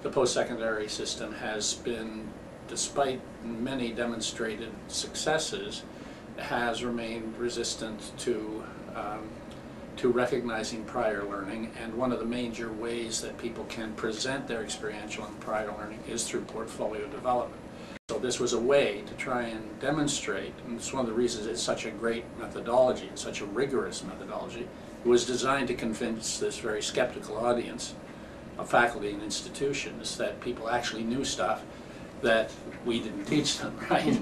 the post-secondary system has been, despite many demonstrated successes, has remained resistant to recognizing prior learning, and one of the major ways that people can present their experiential and prior learning is through portfolio development. So this was a way to try and demonstrate, and it's one of the reasons it's such a great methodology, it's such a rigorous methodology. It was designed to convince this very skeptical audience of faculty and institutions that people actually knew stuff that we didn't teach them, right?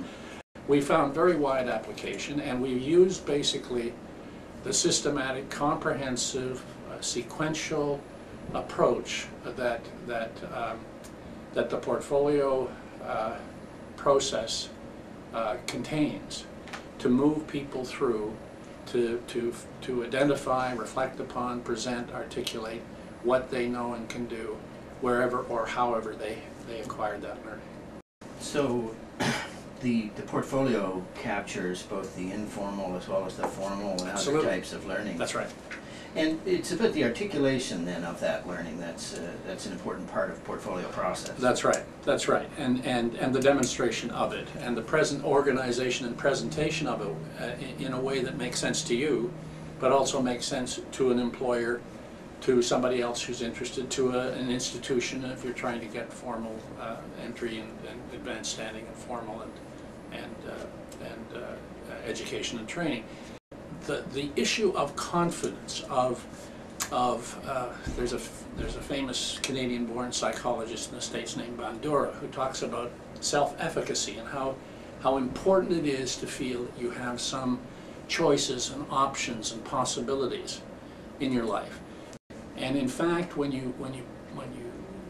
We found very wide application, and we used basically the systematic, comprehensive, sequential approach that the portfolio process contains to move people through to identify, reflect upon, present, articulate what they know and can do wherever or however they acquired that learning. So the portfolio captures both the informal as well as the formal and Absolutely. other types of learning. That's right. And it's about the articulation then of that learning that's an important part of portfolio process. That's right. That's right. And the demonstration of it, and the present organization and presentation of it in a way that makes sense to you, but also makes sense to an employer, to somebody else who's interested, to an institution if you're trying to get formal entry and advanced standing and formal and education and training. The issue of confidence there's a famous Canadian-born psychologist in the States named Bandura who talks about self-efficacy and how important it is to feel that you have some choices and options and possibilities in your life. And in fact, when you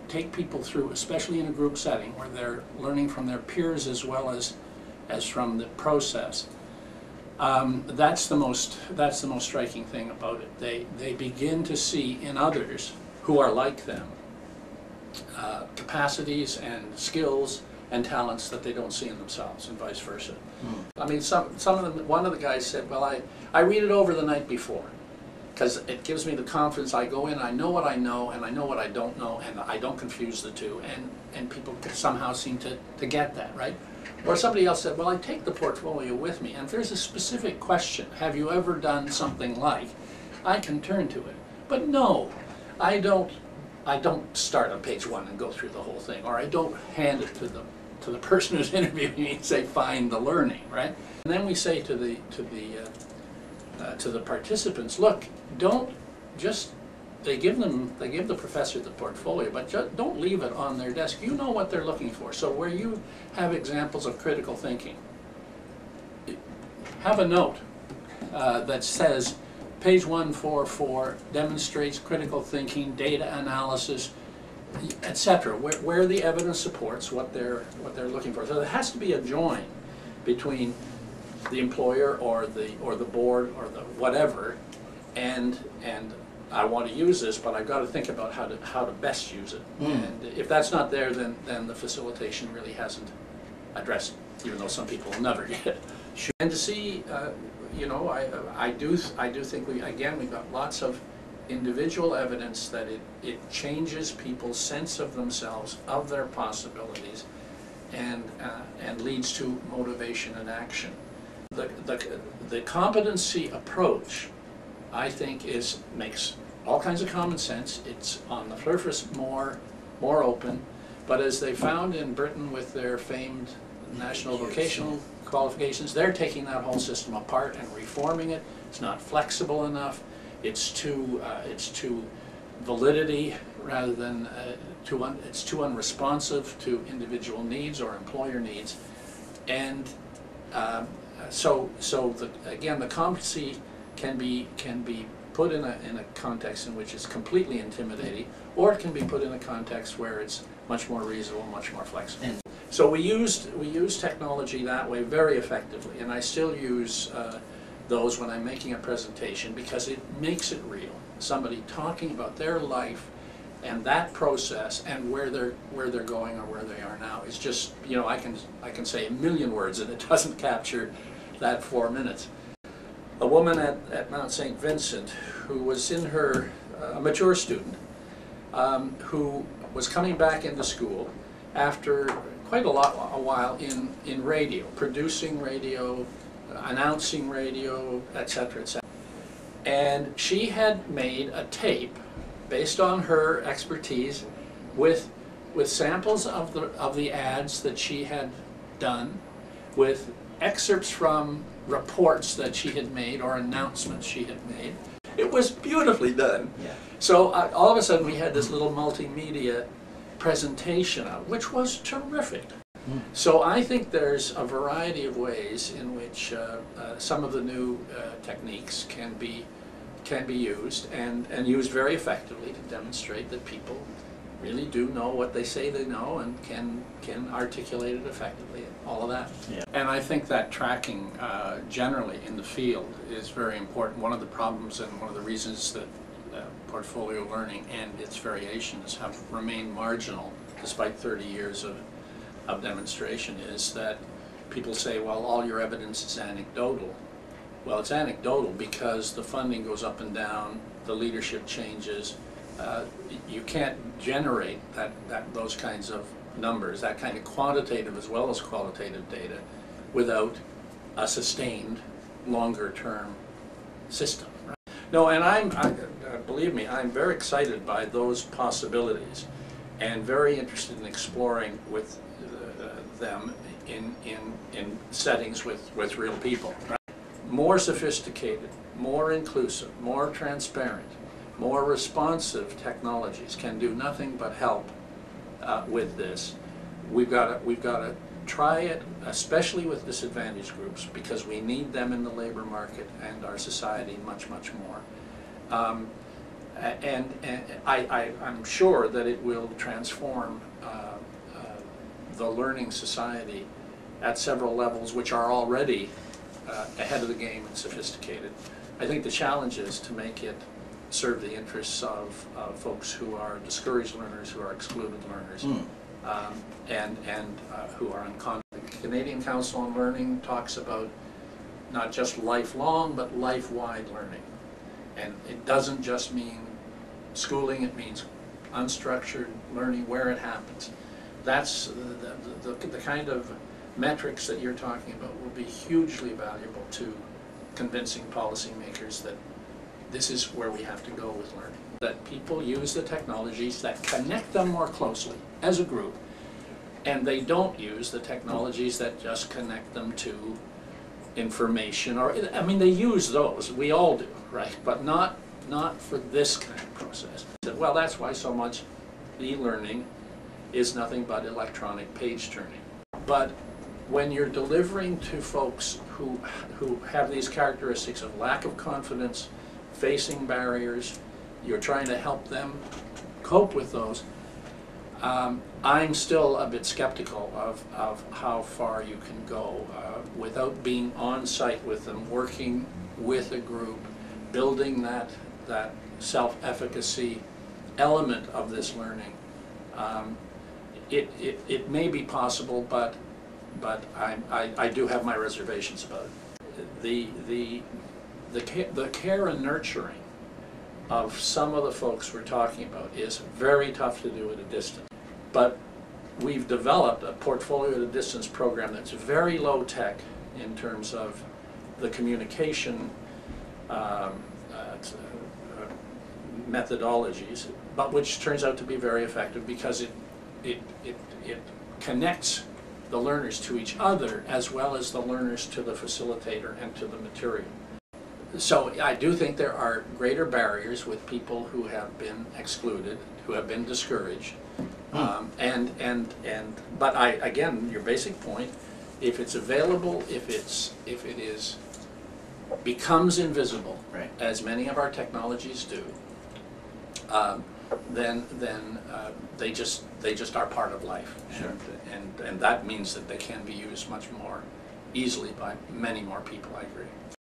take people through, especially in a group setting where they're learning from their peers as well as from the process, that's the most striking thing about it. They begin to see in others who are like them capacities and skills and talents that they don't see in themselves, and vice versa. I mean, some of them. One of the guys said, "Well, I read it over the night before, because it gives me the confidence. I go in, I know what I know, and I know what I don't know, and I don't confuse the two." And people somehow seem to get that, right? Or somebody else said, "Well, I take the portfolio with me, and if there's a specific question, have you ever done something like, I can turn to it. But no, I don't start on page 1 and go through the whole thing, or I don't hand it to the person who's interviewing me and say, find the learning," right? And then we say to the participants, look, don't just, they give the professor the portfolio, but just don't leave it on their desk. You know what they're looking for. So where you have examples of critical thinking, have a note that says, page 144 demonstrates critical thinking, data analysis, etc., where the evidence supports what they're looking for. So there has to be a join between the employer or the board or the whatever, and I want to use this, but I've got to think about how to best use it. And if that's not there, then the facilitation really hasn't addressed it, even though some people will never get it. And to see, you know, I do think we've got lots of individual evidence that it changes people's sense of themselves, of their possibilities, and leads to motivation and action. The competency approach, I think, makes all kinds of common sense. It's on the surface more open, but as they found in Britain with their famed national vocational qualifications, they're taking that whole system apart and reforming it. It's not flexible enough. It's too validity rather than it's too unresponsive to individual needs or employer needs, and again, the competency can be put in a context in which it's completely intimidating, or it can be put in a context where it's much more reasonable, much more flexible. So we used technology that way very effectively, and I still use those when I'm making a presentation because it makes it real. Somebody talking about their life and that process and where they're going or where they are now is just, you know, I can say a million words and it doesn't capture that 4 minutes. A woman at Mount St. Vincent who was in her, a mature student, who was coming back into school after quite a while in radio, producing radio, announcing radio, etc., etc. And she had made a tape based on her expertise with samples of the ads that she had done, with excerpts from reports that she had made or announcements she had made. It was beautifully done. Yeah. So all of a sudden we had this little multimedia presentation of, which was terrific. So I think there's a variety of ways in which some of the new techniques can be used and used very effectively to demonstrate that people really do know what they say they know and can articulate it effectively, all of that. Yeah. And I think that tracking generally in the field is very important. One of the problems and one of the reasons that portfolio learning and its variations have remained marginal despite 30 years of demonstration is that people say, well, all your evidence is anecdotal. Well, it's anecdotal because the funding goes up and down, the leadership changes. You can't generate those kinds of numbers, that kind of quantitative as well as qualitative data, without a sustained, longer-term system. Right? No, and believe me, I'm very excited by those possibilities, and very interested in exploring with them in settings with real people. Right? More sophisticated, more inclusive, more transparent, more responsive technologies can do nothing but help with this. We've got to try it, especially with disadvantaged groups, because we need them in the labor market and our society much more. And I'm sure that it will transform the learning society at several levels, which are already ahead of the game and sophisticated. I think the challenge is to make it serve the interests of folks who are discouraged learners, who are excluded learners, and who are unconfident. The Canadian Council on Learning talks about not just lifelong, but life-wide learning. And it doesn't just mean schooling, it means unstructured learning where it happens. That's the kind of metrics that you're talking about will be hugely valuable to convincing policymakers that this is where we have to go with learning. That people use the technologies that connect them more closely as a group, and they don't use the technologies that just connect them to information, or, I mean, they use those, we all do, right? But not for this kind of process. Well, that's why so much e-learning is nothing but electronic page turning. But when you're delivering to folks who have these characteristics of lack of confidence, facing barriers, you're trying to help them cope with those, I'm still a bit skeptical of how far you can go without being on site with them, working with a group, building that self-efficacy element of this learning. It may be possible, but I do have my reservations about it. The care and nurturing of some of the folks we're talking about is very tough to do at a distance. But we've developed a portfolio at a distance program that's very low tech in terms of the communication methodologies, but which turns out to be very effective because it connects the learners to each other as well as the learners to the facilitator and to the material. So I do think there are greater barriers with people who have been excluded, who have been discouraged. But again, your basic point, if it's available, if it becomes invisible, right, as many of our technologies do, then they just are part of life. Sure. And that means that they can be used much more easily by many more people, I agree.